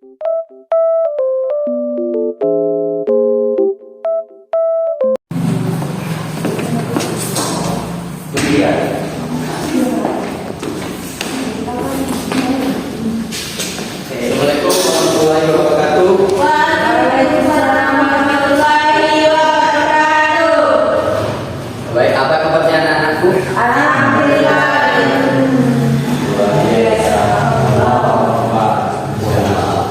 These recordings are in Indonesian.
Assalamualaikum warahmatullahi wabarakatuh. Waalaikumsalam warahmatullahi wabarakatuh. Baik, apa kabarnya anak-anakku? Alhamdulillah. Luar biasa.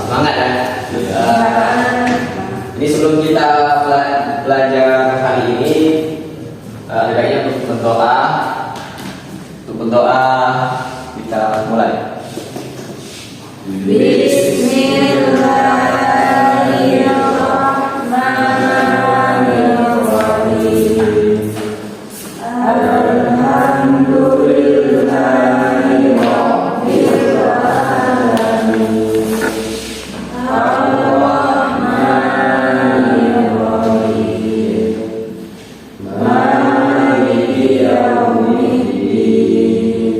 Semangat ya. Ini sebelum kita belajar hari ini, baiknya untuk berdoa. Untuk berdoa kita mulai. Bismillahirrahmanirrahim. Alhamdulillahi rabbil alamin. Ar-Rahmanir Rahim. Maliki yaumiddin.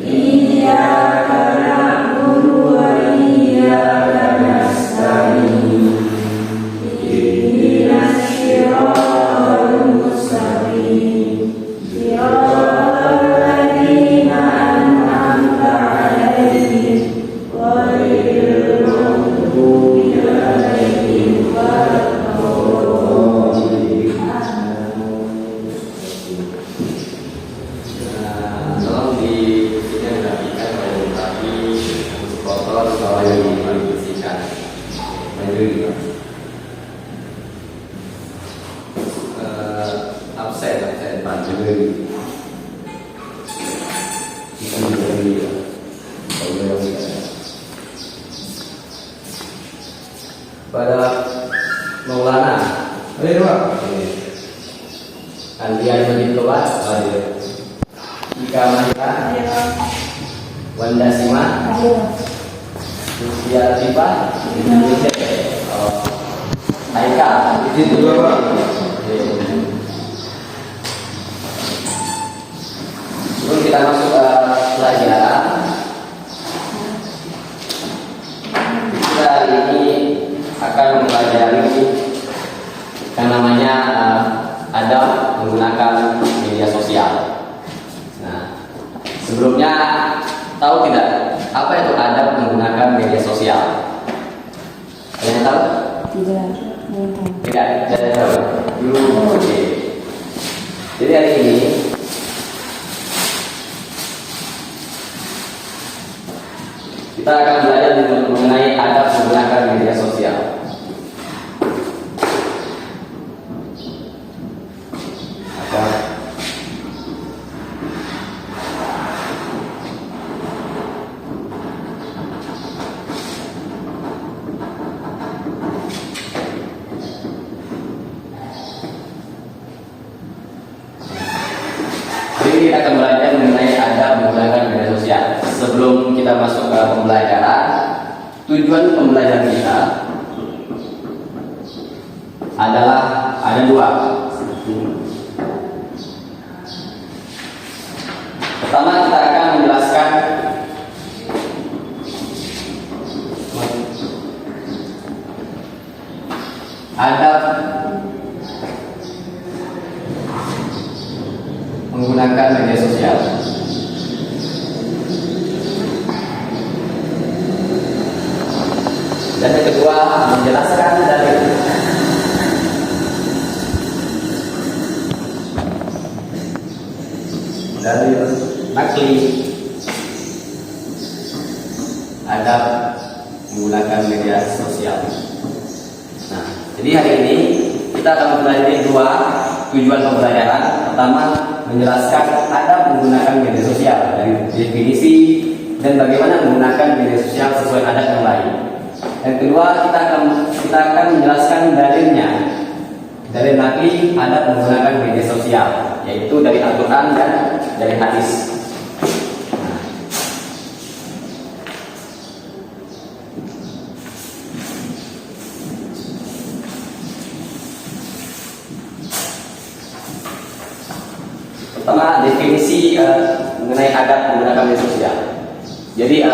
Iyyaka na'budu wa iyyaka nasta'in. Ihdinas siratal mustaqim. Siratal ladzina an'amta 'alaihim ghairil maghdubi 'alaihim waladdallin. Tolong di sini rapikan baju kaki, kotor, bawah yang dibersihkan. Baju absen baju. Pada Maulana, Andian Majid Tobat, Ika Mahira, Wanda Sima, Lucia Tipa, Aika, itu dua Pak. Sebelum kita masuk ke pelajaran, kita hari ini akan mempelajari yang namanya adab menggunakan media sosial. Nah, sebelumnya tahu tidak apa itu adab menggunakan media sosial? Ada yang tahu? Tidak, tidak tahu. Oke. Jadi hari ini kita akan belajar mengenai adab menggunakan media sosial. Jadi kita akan belajar mengenai adab menggunakan media sosial. Sebelum kita masuk ke pembelajaran, tujuan pembelajaran kita adalah ada dua. Pertama, kita akan menjelaskan adab menggunakan media sosial. Dan yang kedua, menjelaskan dari nakli adab menggunakan media sosial. Nah, jadi hari ini kita akan mempelajari dua tujuan pembelajaran. Pertama, menjelaskan adab menggunakan media sosial dari definisi dan bagaimana menggunakan media sosial sesuai adab yang lain. Yang kedua, kita akan menjelaskan dalilnya, dalil nakli adab menggunakan media sosial, yaitu dari Al-Quran dan dari hadis. Pertama, definisi mengenai adab menggunakan media sosial. Jadi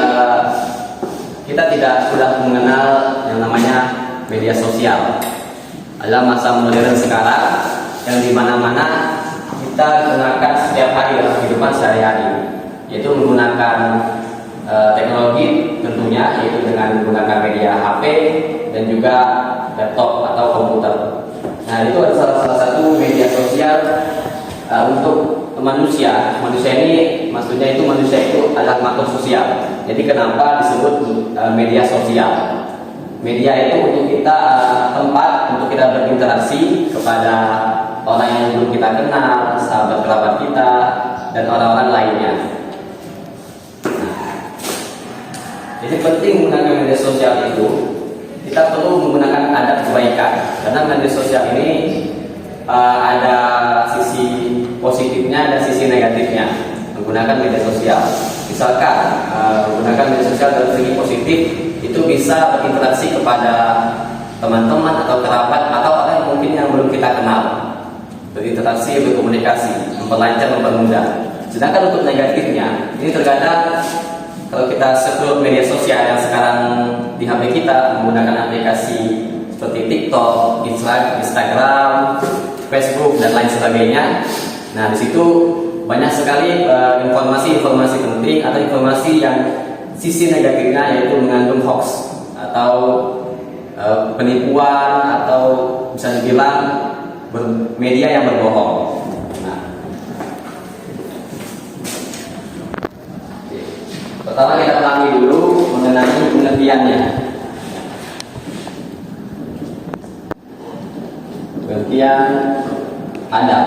kita tidak sudah mengenal yang namanya media sosial. Adalah masa modern sekarang yang dimana-mana kita gunakan setiap hari dalam kehidupan sehari-hari, yaitu menggunakan teknologi tentunya, yaitu dengan menggunakan media HP dan juga laptop atau komputer. Nah, itu adalah salah satu media sosial untuk manusia. Manusia ini maksudnya itu manusia itu adalah makhluk sosial. Jadi kenapa disebut media sosial? Media itu untuk kita tempat untuk kita berinteraksi kepada orang yang belum kita kenal, sahabat kerabat kita, dan orang-orang lainnya. Jadi penting menggunakan media sosial itu, kita perlu menggunakan adab kebaikan, karena media sosial ini ada sisi positifnya dan sisi negatifnya. Menggunakan media sosial, misalkan menggunakan media sosial dari segi positif, itu bisa berinteraksi kepada teman-teman atau kerabat atau orang yang mungkin yang belum kita kenal, berinteraksi, berkomunikasi, memperlancar, mempermudah. Sedangkan untuk negatifnya, ini terkadang kalau kita scroll media sosial yang sekarang di HP kita menggunakan aplikasi seperti TikTok, Instagram, Facebook dan lain sebagainya. Nah, di situ banyak sekali informasi-informasi penting atau informasi yang sisi negatifnya, yaitu mengandung hoax atau penipuan atau bisa dibilang media yang berbohong. Nah, pertama kita ulangi dulu mengenai pengertiannya. Pengertian adab.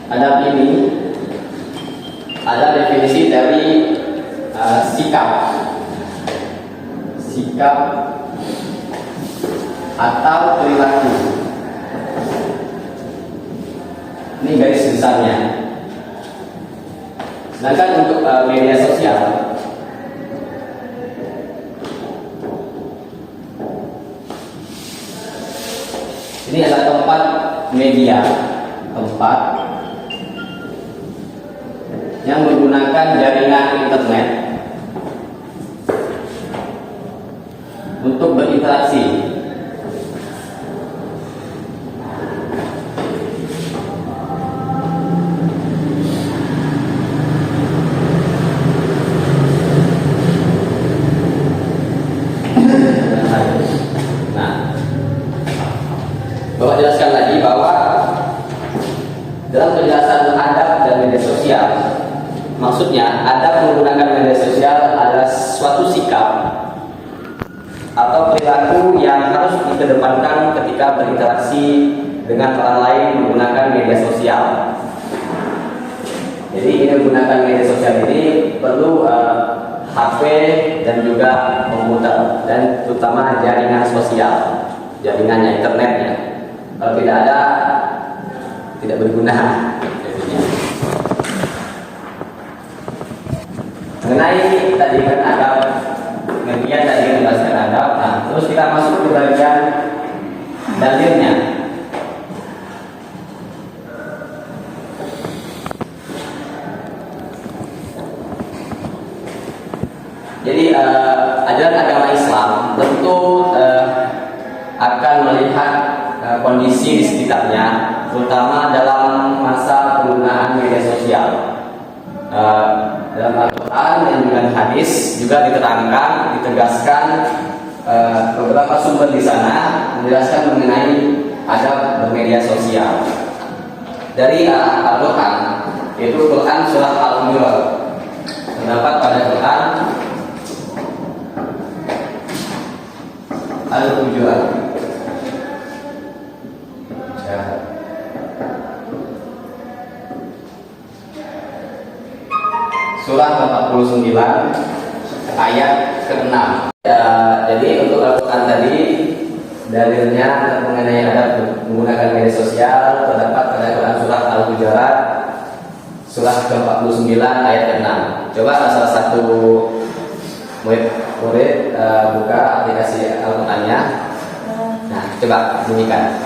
Adab ini ada definisi dari sikap atau perilaku. Ini garis besarnya. Sedangkan untuk media sosial, ini adalah tempat media, tempat yang menggunakan jaringan internet untuk berinteraksi. Nah, Bapak jelaskan lagi bahwa dalam penjelasan adab dan media sosial, maksudnya adab menggunakan media sosial adalah suatu sikap atau perilaku yang harus dikedepankan ketika berinteraksi dengan orang lain menggunakan media sosial. Jadi ini menggunakan media sosial ini perlu HP dan juga komputer dan terutama jaringan sosial, jaringannya, internetnya. Kalau tidak ada, tidak berguna. Mengenai tadi kan adab, media tadi menjelaskan adab. Nah, terus kita masuk ke bagian dalilnya. Jadi ajaran agama Islam tentu akan melihat kondisi di sekitarnya, terutama dalam masa penggunaan media sosial. Dalam Al-Quran dan juga hadis juga diterangkan, ditegaskan beberapa sumber di sana menjelaskan mengenai adab bermedia sosial. Dari Al-Quran, yaitu Quran surah Al-Hujurat, terdapat pada Quran Al-Hujurat surah 49 ayat ke-6. Jadi untuk Al-Quran tadi dalilnya mengenai adab menggunakan media sosial terdapat pada Quran surah Al-Hujurat surah ke-49 ayat ke-6. Coba salah satu murid buka aplikasi Al-Qurannya. Nah, coba bunyikan.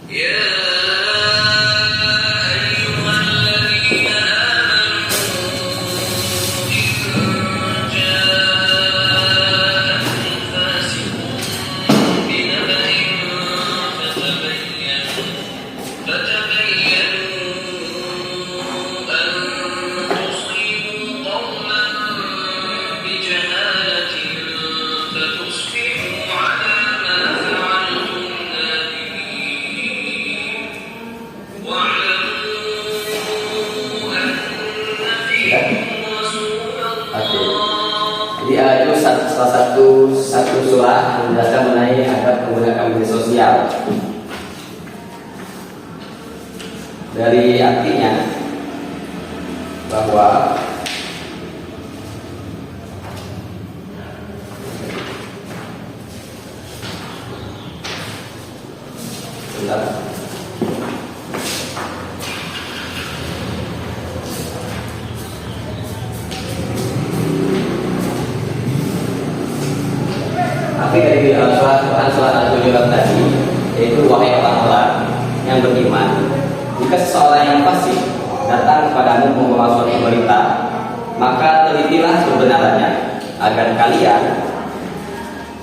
يا أيها الذين salah satu surah yang menjelaskan mengenai adab menggunakan media sosial. Dari artinya bahwa arti dari surat Al-Hujurat tadi, yaitu wahai orang-orang yang beriman, jika seseorang yang fasik datang kepadamu membawa suatu berita, maka telitilah kebenarannya agar kalian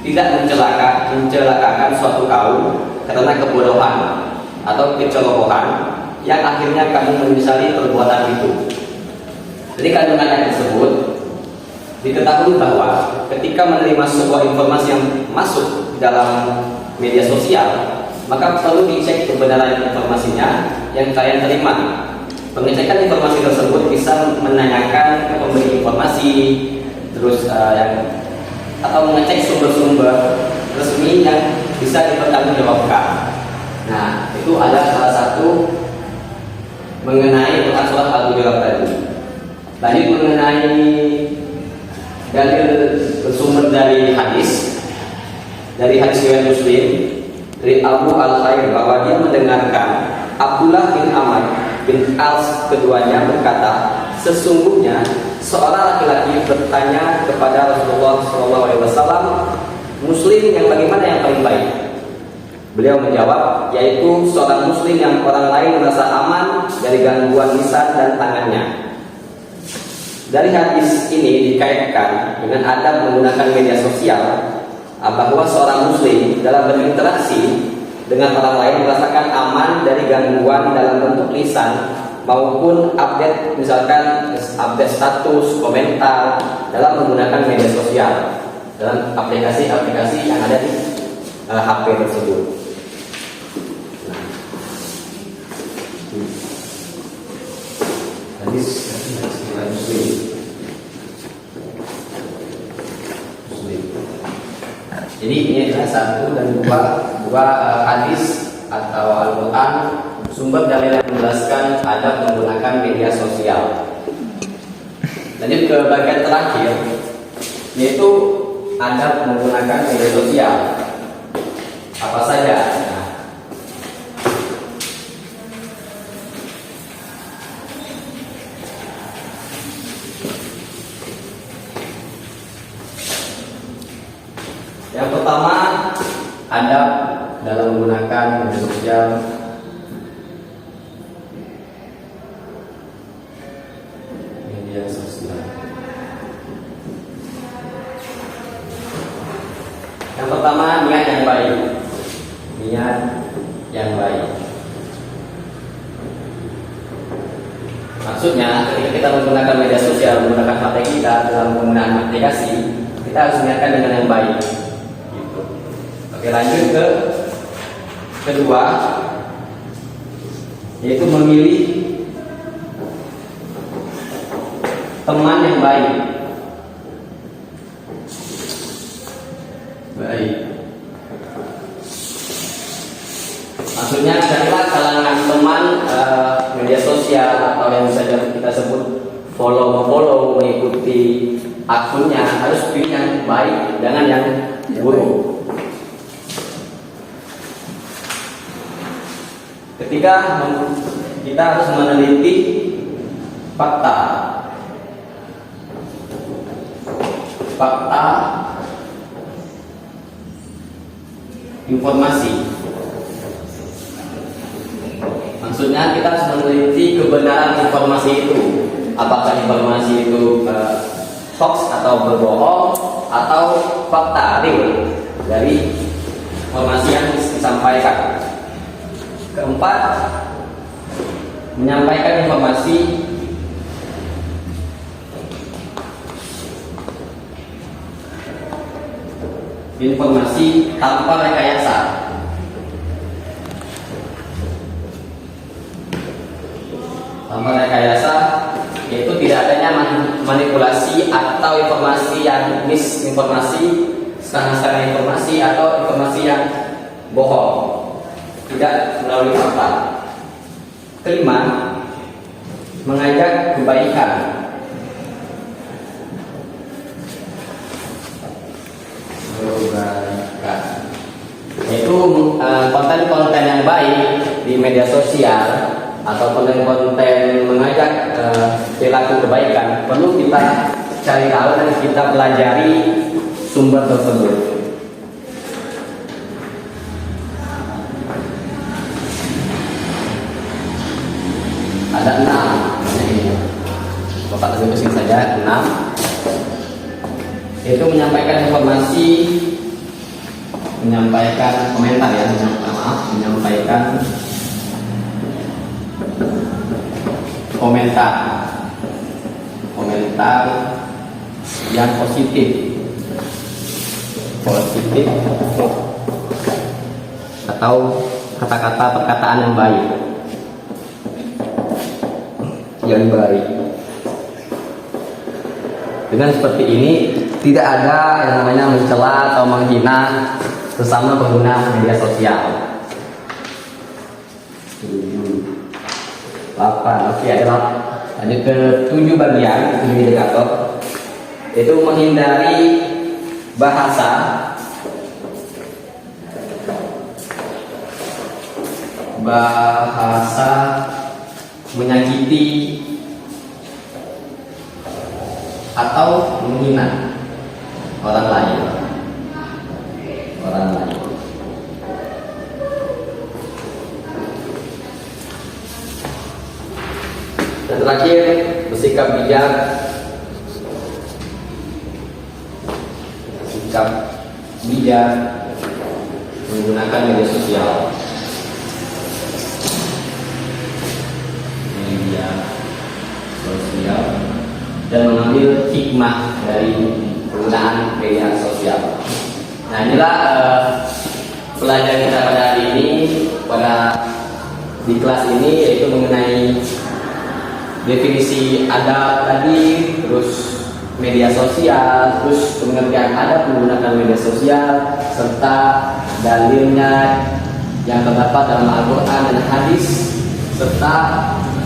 tidak mencelakakan suatu kaum karena kebodohan atau kecerobohan yang akhirnya kamu menyesali perbuatan itu. Jadi kandungan yang tersebut diketahui bahwa ketika menerima sebuah informasi yang masuk dalam media sosial, maka perlu dicek kebenaran informasinya yang kalian terima. Pengecekan informasi tersebut bisa menanyakan ke pemberi informasi, terus atau mengecek sumber-sumber resmi yang bisa dipertanggungjawabkan. Nah, itu ada salah satu mengenai surat Al-Hujurat tadi. Lanjut mengenai dalil bersumber dari hadis riwayat Muslim dari Abu Al-Khair bahwa dia mendengarkan Abdullah bin Amr bin As keduanya berkata, sesungguhnya seorang laki-laki bertanya kepada Rasulullah SAW, Muslim yang bagaimana yang paling baik? Beliau menjawab, yaitu seorang Muslim yang orang lain merasa aman dari gangguan lisan dan tangannya. Dari hadis ini dikaitkan dengan adab menggunakan media sosial, bahwa seorang Muslim dalam berinteraksi dengan orang lain merasakan aman dari gangguan dalam bentuk lisan maupun update, misalkan update status, komentar dalam menggunakan media sosial dalam aplikasi-aplikasi yang ada di HP tersebut. Hadis Muslim. Jadi ini adalah satu dan dua hadis atau Al-Quran sumber dalil yang menjelaskan adab menggunakan media sosial. Lanjut ke bagian terakhir, yaitu adab menggunakan media sosial. Apa saja? Nah, yang pertama, adab dalam menggunakan media sosial. Yang pertama, niat yang baik. Niat yang baik. Maksudnya, ketika kita menggunakan media sosial, menggunakan HP kita dalam penggunaan aplikasi, kita harus niatkan dengan yang baik. Gitu. Oke, lanjut ke kedua, yaitu memilih teman yang baik. Maksudnya carilah kalangan teman media sosial atau yang bisa kita sebut follow, mengikuti akunnya, harus pilih yang baik, jangan yang buruk. Ketiga, kita harus meneliti fakta informasi. Maksudnya kita harus meneliti kebenaran informasi itu. Apakah informasi itu hoax atau berbohong, atau fakta real dari informasi yang disampaikan. Keempat, menyampaikan informasi tanpa rekayasa. Tanpa rekayasa, yaitu tidak adanya manipulasi atau informasi yang misinformasi, setengah-setengah informasi atau informasi yang bohong, tidak melalui fakta. Kelima, mengajak kebaikan. Yaitu konten-konten yang baik di media sosial atau konten-konten mengajak perilaku kebaikan perlu kita cari tahu dan kita pelajari sumber tersebut. Ada 6. Bapak lebih pusing saja 6. Itu menyampaikan informasi, menyampaikan komentar ya, menyampaikan komentar yang positif atau kata-kata perkataan yang baik. Dengan seperti ini tidak ada yang namanya mencela atau menghina sesama pengguna media sosial. 8. Oke, adalah lanjut ke 7 bagian 7 indikator, yaitu menghindari bahasa menyakiti atau menghina orang lain. Dan terakhir, bersikap bijak menggunakan media sosial. Dan mengambil hikmah dari penggunaan media sosial. Nah, inilah pelajaran kita pada hari ini, di kelas ini, yaitu mengenai definisi adab tadi, terus media sosial, terus pengertian adab menggunakan media sosial, serta dalilnya yang terdapat dalam Al-Quran dan hadis, serta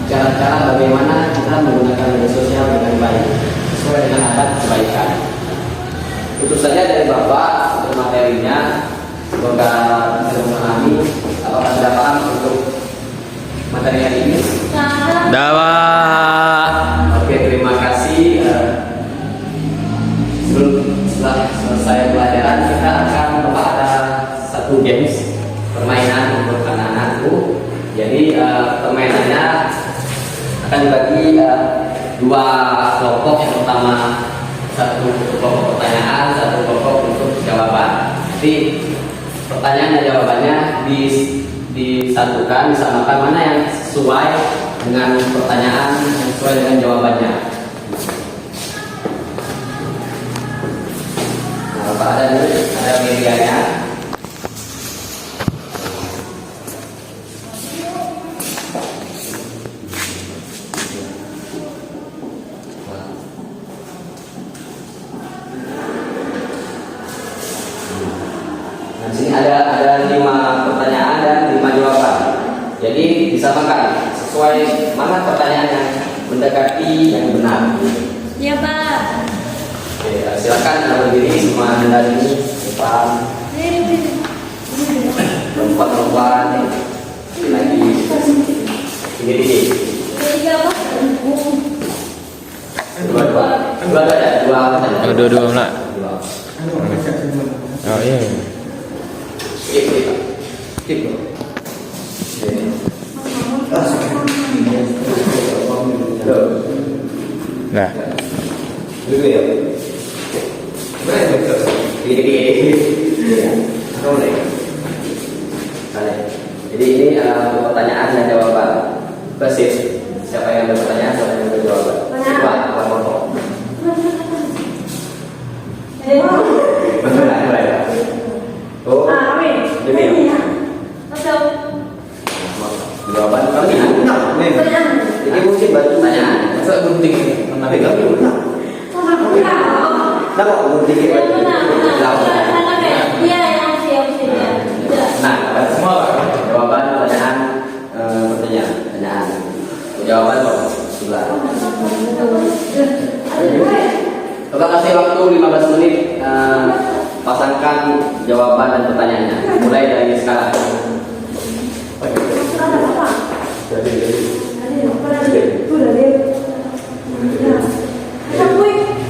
cara-cara bagaimana kita menggunakan media sosial dengan baik sesuai dengan adab kebaikan. Itu saja dari Bapak untuk materinya. Semoga bisa memahami. Apakah sudah paham untuk materi hari ini? Dawa. Oke, terima kasih. Setelah selesai pelajaran, kita akan ada satu games permainan untuk anak-anakku. Jadi permainannya akan dibagi 2 kelompok. Yang pertama 1 kelompok pertanyaan, 1 kelompok untuk jawaban. Jadi pertanyaan dan jawabannya disatukan, disamakan mana yang sesuai dengan pertanyaan, yang sesuai dengan jawabannya. Nah, Pak ada medianya. Di sini ada 5 pertanyaan dan 5 jawaban. Jadi disamakan sesuai mana pertanyaan yang mendekati yang benar. Ya, Pak. Oke, silakan berdiri semua Anda ini depan. Perempuan lagi ini. Dua ada. Dua lah. Oh iya. Skip. Nah. Dulu ya. Jadi ini pertanyaan dan jawaban. Persis. Siapa yang bertanya, siapa yang berjawab. Jawaban kami. Ini mungkin banyak pertanyaan. Masa gunting? Tapi kami Nah, kok berdiri Yang mana? Iya, yang siap. Nah, semua Pak. Jawaban pertanyaan pertanyaan. Jawaban kok sebelah. Coba kasih waktu 15 menit pasangkan jawaban dan pertanyaannya. Mulai dari sekarang.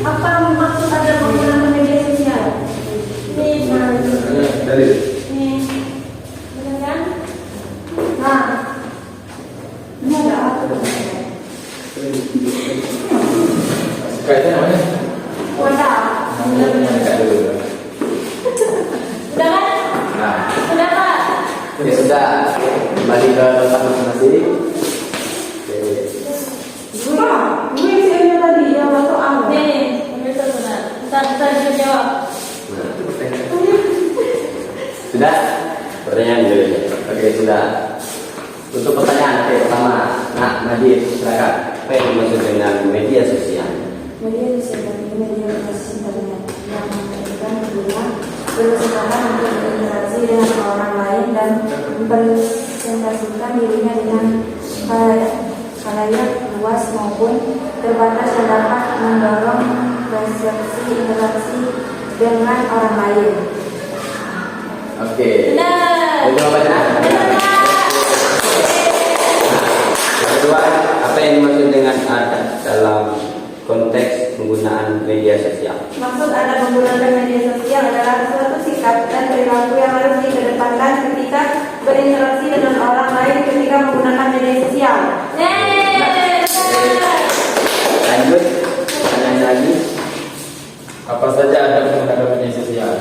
Apa maksud ada menggunakan media sosial? Nih, benar kan? Nah, ini ada apa? Kaitannya mana? Wadah. Udah kan? Nah, Udah Pak? ya sudah kembali ke tempat masing-masing. Gue isinya tadi yang waktu awal. Nih, benar. Kita jawab. Sudah? Pertanyaan dulu. Oke, sudah. Untuk pertanyaan pertama, nah, Najib, silakan. Apa yang dimaksud dengan media sosial? Media sosial ini media internet yang memberikan peluang berkesempatan untuk berinteraksi dengan orang lain dan mempresentasikan dirinya dengan khalayak luas maupun terbatas yang dapat mendorong persepsi interaksi dengan orang lain. Oke. Benar. Itu jawabannya. Yang kedua, apa yang dimaksud dengan ada dalam konteks penggunaan media sosial? Maksud Anda menggunakan media sosial adalah suatu sikap dan perilaku yang harus dikedepankan ketika berinteraksi dengan orang lain ketika menggunakan media sosial. Lanjut, pertanyaan lagi. Apa saja ada menggunakan media sosial?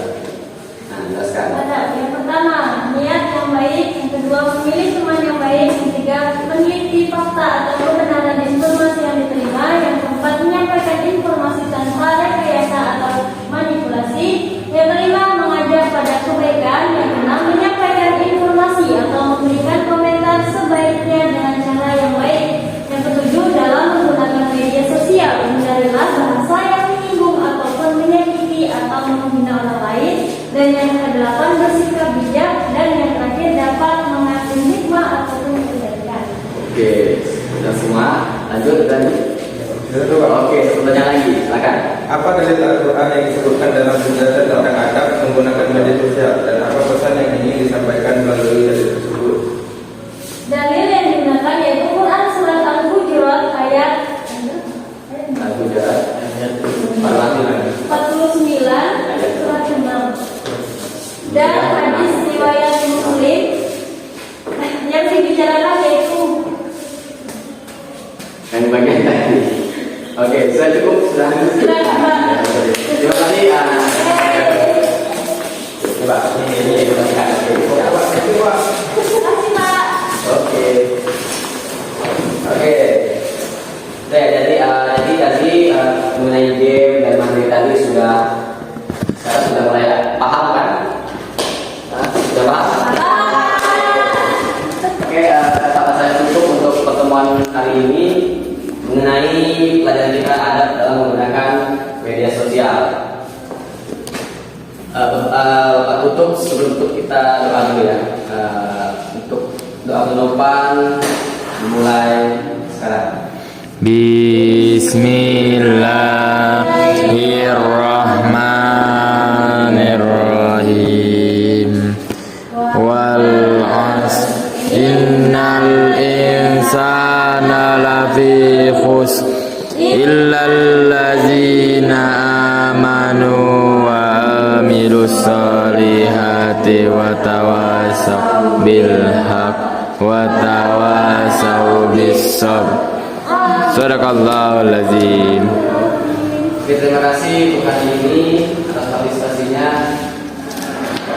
Nah, jelaskan. Ada yang pertama, niat yang baik. Yang kedua, memilih teman yang baik. Yang ketiga, meneliti fakta atau kebenaran informasi yang diterima. Yang keempat, menyampaikan informasi tanpa rekayasa atau manipulasi. Yang kelima, mengajak pada kebaikan. Yang keenam, menyampaikan informasi atau memberikan komentar sebaiknya dengan cara yang baik. Yang ketujuh, dalam menggunakan media sosial, hindarilah bahasa yang menyinggung ataupun menyakiti atau menghina orang lain. Dan yang kedelapan, bersikap bijak. Dan yang terakhir, dapat mengasih hikmah ataupun kebaikan. Oke, sudah semua. Lanjut. Oke, pertanyaan lagi, silakan. Apa dalil Al-Quran yang disebutkan dalam penjelasan tentang adab menggunakan media sosial dan apa pesan yang ingin disampaikan melalui dalil tersebut? Dalil yang digunakan yaitu Quran surat Al-Hujurat ayat Al-Hujurat ayat 49 surat 6 dan hadis riwayat Muslim yang dibicarakan yaitu yang bagian tadi. Oke, sudah cukup, sudah. Sudah. Terima kasih. Coba ini jelaskan. Terima kasih Pak. Oke. Jadi tadi mengenai game dan materi tadi sekarang sudah mulai paham kan? Sudah paham? Oke, kata saya tutup untuk pertemuan kali ini mengenai pelajaran kita adab dalam menggunakan media sosial. Pak tutup sebelum kita doa dulu ya. Untuk doa penutupan dimulai sekarang. Bismillahirrahmanirrahim. Wal 'asr innal insana lafi khusr illal ladzina amanu wa amilus solihati wa tawasaw bil haqq wa tawasaw bis sabr. Sadaqallahul azim. Oke, terima kasih untuk hari ini atas partisipasinya.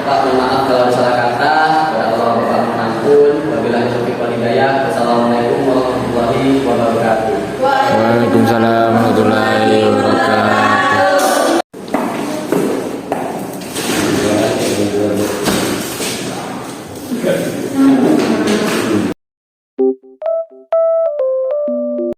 Bapak mohon maaf kalau salah kata. Kepada Allah Bapak mengampun. Wabillahi taufiq wal hidayah. Wassalamualaikum warahmatullahi wabarakatuh. Waalaikumsalam